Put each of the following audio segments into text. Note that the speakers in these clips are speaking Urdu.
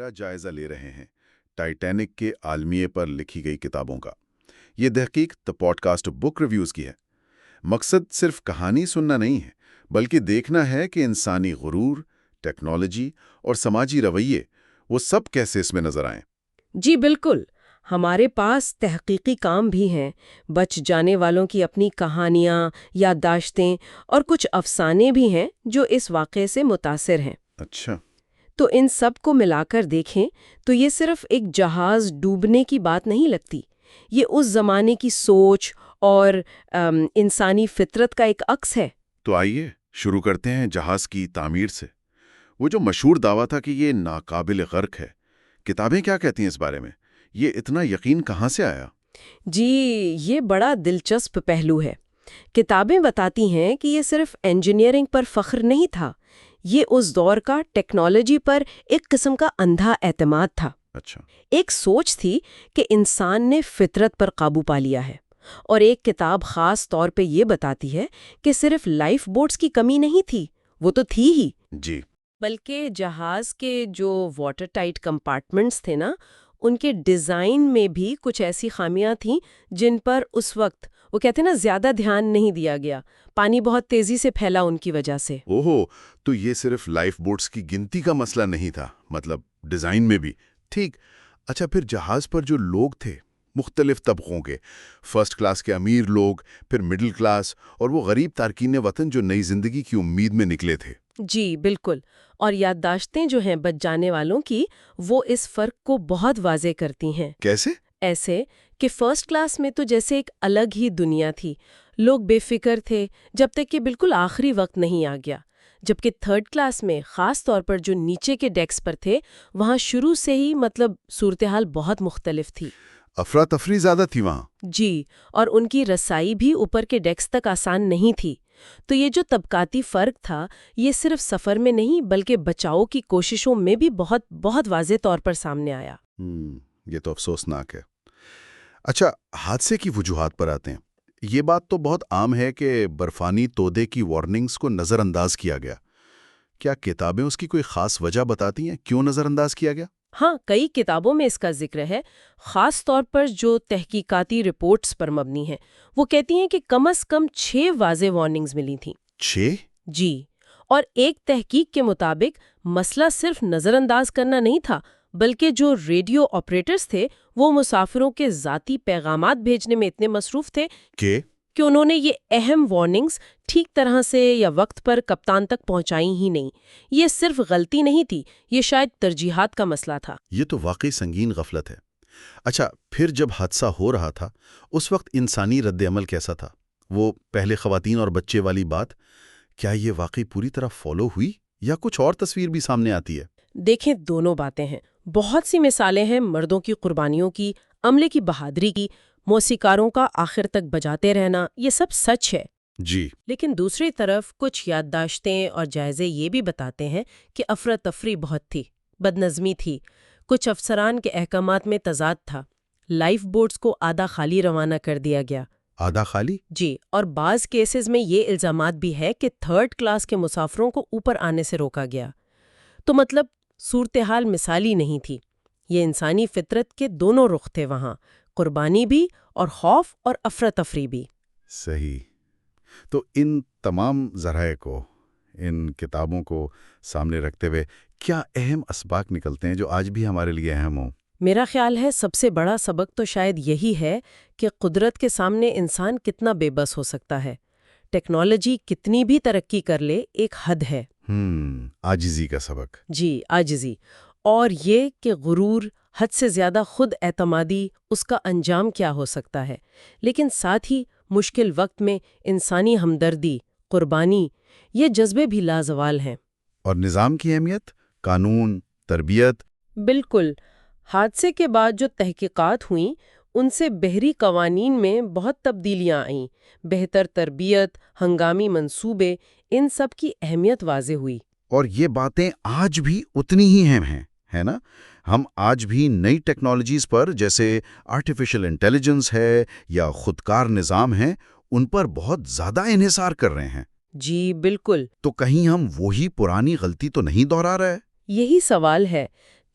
گہرا جائزہ لے رہے ہیں ٹائٹینک کے عالمیے پر لکھی گئی کتابوں کا۔ یہ تحقیق دی پوڈ کاسٹ بک ریویوز کی ہے۔ مقصد صرف کہانی سننا نہیں ہے، بلکہ دیکھنا ہے کہ انسانی غرور، ٹیکنالوجی اور سماجی رویے وہ سب کیسے اس میں نظر آئیں۔ جی بالکل، ہمارے پاس تحقیقی کام بھی ہیں، بچ جانے والوں کی اپنی کہانیاں، یادداشتیں اور کچھ افسانے بھی ہیں جو اس واقعے سے متاثر ہیں۔ اچھا۔ تو ان سب کو ملا کر دیکھیں تو یہ صرف ایک جہاز ڈوبنے کی بات نہیں لگتی، یہ اس زمانے کی سوچ اور انسانی فطرت کا ایک عکس ہے۔ تو آئیے شروع کرتے ہیں جہاز کی تعمیر سے۔ وہ جو مشہور دعویٰ تھا کہ یہ ناقابل غرق ہے، کتابیں کیا کہتی ہیں اس بارے میں؟ یہ اتنا یقین کہاں سے آیا؟ جی، یہ بڑا دلچسپ پہلو ہے۔ کتابیں بتاتی ہیں کہ یہ صرف انجینئرنگ پر فخر نہیں تھا، یہ اس دور کا ٹیکنالوجی پر ایک قسم کا اندھا اعتماد تھا۔ اچھا۔ ایک سوچ تھی کہ انسان نے فطرت پر قابو پا لیا ہے، اور ایک کتاب خاص طور پہ یہ بتاتی ہے کہ صرف لائف بوٹس کی کمی نہیں تھی، وہ تو تھی ہی، جی، بلکہ جہاز کے جو واٹر ٹائٹ کمپارٹمنٹس تھے نا، ان کے ڈیزائن میں بھی کچھ ایسی خامیاں تھیں جن پر اس وقت وہ کہتے ہیں نا زیادہ دھیان نہیں دیا گیا۔ پانی بہت تیزی سے پھیلا ان کی وجہ سے۔ اوہو، تو یہ صرف لائف بوٹس کی گنتی کا مسئلہ نہیں تھا، مطلب ڈیزائن میں بھی۔ ٹھیک۔ اچھا، پھر جہاز پر جو لوگ تھے مختلف طبقوں کے، فرسٹ کلاس کے امیر لوگ، پھر مڈل کلاس، اور وہ غریب تارکین وطن جو نئی زندگی کی امید میں نکلے تھے۔ جی بالکل، اور یادداشتیں جو ہیں بچ جانے والوں کی، وہ اس فرق کو بہت واضح کرتی ہیں۔ کیسے؟ ایسے کہ فرسٹ کلاس میں تو جیسے ایک الگ ہی دنیا تھی، لوگ بے فکر تھے جب تک کہ بالکل آخری وقت نہیں آ گیا، جبکہ تھرڈ کلاس میں خاص طور پر جو نیچے کے ڈیکس پر تھے، وہاں شروع سے ہی صورتحال بہت مختلف تھی۔ افراتفری زیادہ تھی وہاں۔ جی، اور ان کی رسائی بھی اوپر کے ڈیکس تک آسان نہیں تھی۔ تو یہ جو طبقاتی فرق تھا، یہ صرف سفر میں نہیں بلکہ بچاؤ کی کوششوں میں بھی بہت بہت واضح طور پر سامنے آیا۔ یہ تو افسوسناک ہے۔ اچھا، حادثے کی وجوہات پر آتے ہیں۔ یہ بات تو بہت عام ہے کہ برفانی تودے کی وارننگز کو نظر انداز کیا گیا۔ کیا کتابیں اس کی کوئی خاص وجہ بتاتی ہیں کیوں نظر انداز کیا گیا؟ ہاں، کئی کتابوں میں اس کا ذکر ہے، خاص طور پر جو تحقیقاتی رپورٹس پر مبنی ہیں۔ وہ کہتی ہیں کہ کم از کم 6 واضح وارننگز ملی تھیں۔ 6؟ جی، اور ایک تحقیق کے مطابق مسئلہ صرف نظر انداز کرنا نہیں تھا، بلکہ جو ریڈیو آپریٹرز تھے وہ مسافروں کے ذاتی پیغامات بھیجنے میں اتنے مصروف تھے کہ انہوں نے یہ اہم وارننگز ٹھیک طرح سے یا وقت پر کپتان تک پہنچائی ہی نہیں۔ یہ صرف غلطی نہیں تھی، یہ شاید ترجیحات کا مسئلہ تھا۔ یہ تو واقعی سنگین غفلت ہے۔ اچھا، پھر جب حادثہ ہو رہا تھا اس وقت انسانی رد عمل کیسا تھا؟ وہ پہلے خواتین اور بچے والی بات، کیا یہ واقعی پوری طرح فالو ہوئی یا کچھ اور تصویر بھی سامنے آتی ہے؟ دیکھیں، دونوں باتیں ہیں۔ بہت سی مثالیں ہیں مردوں کی قربانیوں کی، عملے کی بہادری کی، موسیقاروں کا آخر تک بجاتے رہنا، یہ سب سچ ہے۔ جی، لیکن دوسری طرف کچھ یادداشتیں اور جائزے یہ بھی بتاتے ہیں کہ افراتفری بہت تھی، بدنظمی تھی، کچھ افسران کے احکامات میں تضاد تھا، لائف بوٹس کو آدھا خالی روانہ کر دیا گیا۔ آدھا خالی؟ جی، اور بعض کیسز میں یہ الزامات بھی ہے کہ تھرڈ کلاس کے مسافروں کو اوپر آنے سے روکا گیا۔ تو صورتحال مثالی نہیں تھی، یہ انسانی فطرت کے دونوں رخ تھے وہاں، قربانی بھی اور خوف اور افراتفری بھی۔ صحیح۔ تو ان تمام ذرائع کو، ان کتابوں کو سامنے رکھتے ہوئے کیا اہم اسباق نکلتے ہیں جو آج بھی ہمارے لیے اہم ہوں؟ میرا خیال ہے سب سے بڑا سبق تو شاید یہی ہے کہ قدرت کے سامنے انسان کتنا بے بس ہو سکتا ہے۔ ٹیکنالوجی کتنی بھی ترقی کر لے، ایک حد ہے۔ عاجزی کا سبق۔ جی، عاجزی، اور یہ کہ غرور، حد سے زیادہ خود اعتمادی، اس کا انجام کیا ہو سکتا ہے۔ لیکن ساتھ ہی مشکل وقت میں انسانی ہمدردی، قربانی، یہ جذبے بھی لازوال ہیں۔ اور نظام کی اہمیت، قانون، تربیت۔ بالکل۔ حادثے کے بعد جو تحقیقات ہوئیں ان سے بحری قوانین میں بہت تبدیلیاں آئیں، بہتر تربیت، ہنگامی منصوبے، ان سب کی اہمیت واضح ہوئی۔ اور یہ باتیں آج بھی اتنی ہی اہم ہیں، ہے نا؟ ہم آج بھی نئی ٹیکنالوجیز پر، جیسے آرٹیفیشل انٹیلیجنس ہے یا خودکار نظام ہیں، ان پر بہت زیادہ انحصار کر رہے ہیں۔ جی بالکل۔ تو کہیں ہم وہی پرانی غلطی تو نہیں دہرا رہے؟ یہی سوال ہے۔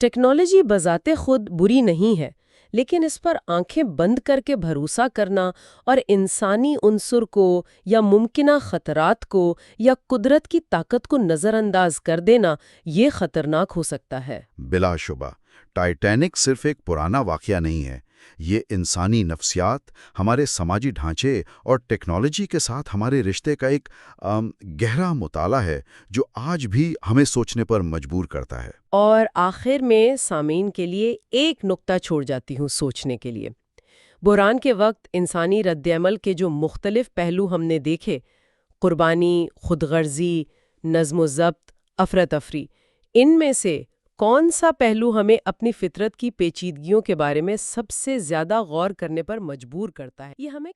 ٹیکنالوجی بذات خود بری نہیں ہے، لیکن اس پر آنکھیں بند کر کے بھروسہ کرنا اور انسانی عنصر کو یا ممکنہ خطرات کو یا قدرت کی طاقت کو نظر انداز کر دینا، یہ خطرناک ہو سکتا ہے۔ بلا شبہ ٹائٹینک صرف ایک پرانا واقعہ نہیں ہے، یہ انسانی نفسیات، ہمارے سماجی ڈھانچے اور ٹیکنالوجی کے ساتھ ہمارے رشتے کا ایک گہرا مطالعہ ہے جو آج بھی ہمیں سوچنے پر مجبور کرتا ہے۔ اور آخر میں سامعین کے لیے ایک نقطہ چھوڑ جاتی ہوں سوچنے کے لیے۔ بحران کے وقت انسانی رد عمل کے جو مختلف پہلو ہم نے دیکھے، قربانی، خود غرضی، نظم و ضبط، افراتفری، ان میں سے کون سا پہلو ہمیں اپنی فطرت کی پیچیدگیوں کے بارے میں سب سے زیادہ غور کرنے پر مجبور کرتا ہے؟ یہ ہمیں